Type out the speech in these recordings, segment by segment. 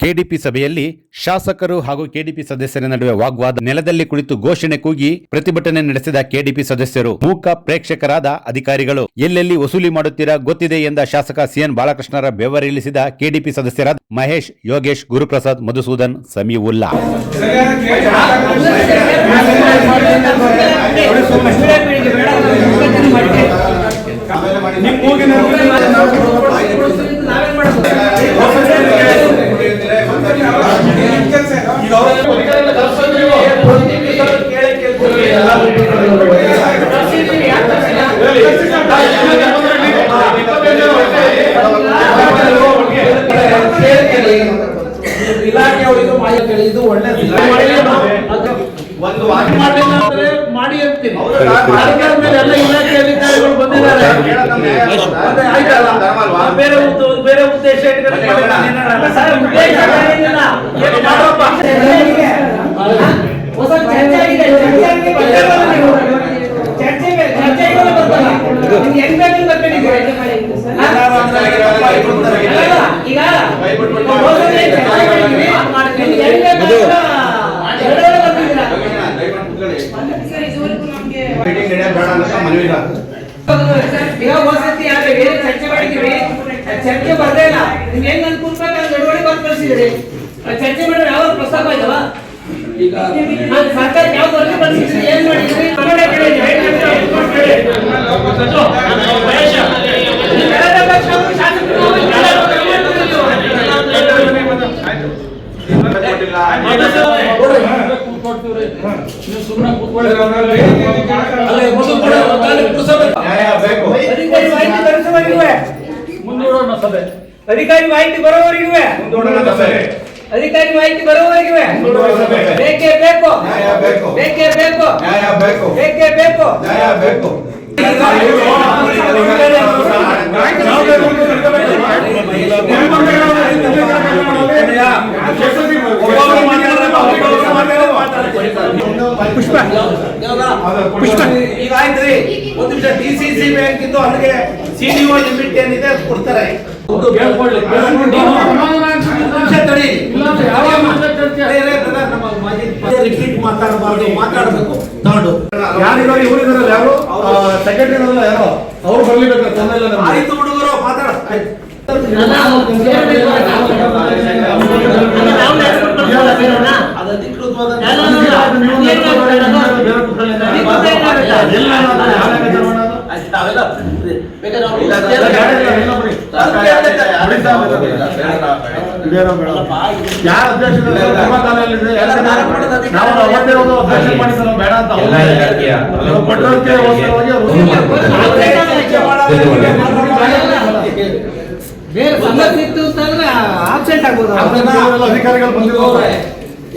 KDP ಸಭೆಯಲ್ಲಿ ಶಾಸಕರು ಹಾಗೂ ಕೆಡಿಪಿ ಸದಸ್ಯರ ನಡುವೆ ವಾಗ್ವಾದ. ನೆಲದಲ್ಲಿ ಕುಳಿತು ಘೋಷಣೆ ಕೂಗಿ ಪ್ರತಿಭಟನೆ ನಡೆಸಿದ ಕೆಡಿಪಿ ಸದಸ್ಯರು. ಮೂಕ ಪ್ರೇಕ್ಷಕರಾದ ಅಧಿಕಾರಿಗಳು. ಎಲ್ಲೆಲ್ಲಿ ವಸೂಲಿ ಮಾಡುತ್ತೀರಾ ಗೊತ್ತಿದೆ ಎಂದ ಶಾಸಕ ಸಿಎನ್ ಬಾಲಕೃಷ್ಣರ ಬೆವರಿಳಿಸಿದ ಕೆಡಿಪಿ ಸದಸ್ಯರಾದ ಮಹೇಶ್, ಯೋಗೇಶ್, ಗುರುಪ್ರಸಾದ್, ಮಧುಸೂದನ್, ಸಮೀವುಲ್ಲಾ. ಇಲಾಖೆಯವರಿಗೂ ಮಾಹಿತಿ ಇದು ಒಳ್ಳೆ ಒಂದು ವಾಕ್ಯ ಮಾಡಲಿಲ್ಲ ಅಂದ್ರೆ ಮಾಡಿ ಅಂತೀನಿ. ಸರ್ಕಾರದ ಮೇಲೆ ಎಲ್ಲ ಇಲಾಖೆ ಅಧಿಕಾರಿಗಳು ಬಂದಿದ್ದಾರೆ. ಬೇರೆ ಉದ್ದೇಶ ಚರ್ಚೆ ಬರ್ದೇ ಇಲ್ಲ. ನಿಮ್ಗೆ ಹೆಂಗ್ ಅನ್ಕೊಂಡ್ಬೇಕು ನಡವಳಿಕೆ ಕಳಿಸಿದ್ರಿ. ಚರ್ಚೆ ಮಾಡಿದ್ರೆ ಯಾವ ಪ್ರಸ್ತಾಪ ಇದಾವ? ಈಗ ಸರ್ಕಾರ ಯಾವ ವರ್ಗ ಕಳಿಸಿದ್ರಿ, ಏನ್ ಮಾಡಿದ್ರಿ? ಅಧಿಕಾರಿ ಮಾಹಿತಿ ಬರೋವರೆಗೂ ಬೇಕೇ ಬೇಕು, ಬೇಕೇ ಬೇಕು, ಬೇಕೇ ಬೇಕು. ಈಗ ಆಯ್ತ್ರಿ, ಒಂದು ನಿಮಿಷ. ಡಿಸಿಸಿ ಬ್ಯಾಂಕ್ ಇದ್ದು ಅಲ್ಲಿಗೆ ಸಿಡಿಒ ಲಿಮಿಟ್ ಏನಿದೆ ಕೊಡ್ತಾರೆ. ರಿಪೀಟ್ ಮಾತಾಡಬಾರ್ದು, ಮಾತಾಡಬೇಕು. ತಗೊಂಡು ಯಾರಿರೋ ಇವರಿದಾರಲ್ಲ, ಯಾರು ಸೆಕ್ರೆಟರಿ ಯಾರೋ ಅವ್ರು ಬರ್ಲಿಬೇಕು. ಆಯ್ತು ಹುಡುಗರು ಮಾತಾಡ. ಬೇರೆ ಸಮಸ್ಯೆ ಇತ್ತು ಅಂತಂದ್ರೆ ಆಬ್ಸೆಂಟ್ ಆಗ್ಬೋದು. ಅಧಿಕಾರಿಗಳು ಬಂದಿರೋರು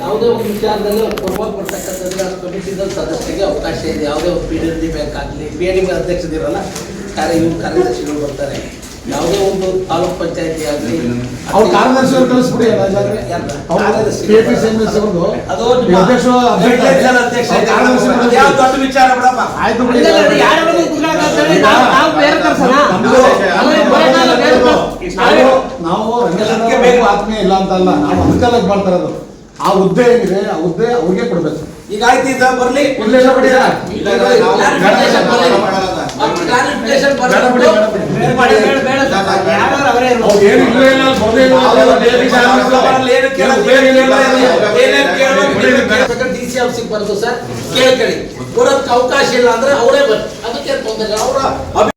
ಯಾವುದೇ ಒಂದು ವಿಚಾರದಲ್ಲಿ ಪ್ರಭಾವ ಕೊಡ್ತಕ್ಕಂಥದ್ದು ಕಮಿಷನ್ ಸದಸ್ಯರಿಗೆ ಅವಕಾಶ ಇದೆ. ಯಾವುದೇ ಒಂದು PDD ಬ್ಯಾಂಕ್ ಆಗಲಿ, PNB ಅಧ್ಯಕ್ಷದಿರಲ್ಲ, ಕಾರ್ಯದರ್ಶಿಗಳು ಬರ್ತಾರೆ. ಯಾವುದೇ ಒಂದು ತಾಲೂಕ್ ಪಂಚಾಯತಿ ಆಗಲಿ ಅವ್ರ ಕಾರ್ಯದರ್ಶಿಗಳು ಕಳಿಸ್ಬಿಡಿ. ದೊಡ್ಡ ವಿಚಾರ ಬಿಡಪ್ಪ. ಆಯ್ತು, ನಾವು ರಂಗೇಶ್ವರ ಆತ್ಮೀಯ ಇಲ್ಲ ಅಂತಲ್ಲ, ನಾವು ಅನುಕೂಲಕ್ಕೆ ಮಾಡ್ತಾ ಇರೋದು. ಆ ಹುದ್ದೆ ಏನಿದೆ ಆ ಹುದ್ದೆ ಅವ್ರಿಗೆ ಕೊಡ್ಬೇಕು. ಈಗ ಆಯ್ತು, ಇದ ಬರ್ಲಿ. DC ಆಫೀಸಿಗೆ ಬರೋದು ಸರ್ ಕೇಳ್ಕೊಳ್ಳಿ. ಬರೋದಕ್ಕೆ ಅವಕಾಶ ಇಲ್ಲ ಅಂದ್ರೆ ಅವರೇ ಬರ್ತಾರೆ. ಅದಕ್ಕೆ ತೊಂದರೆ. ಅವರ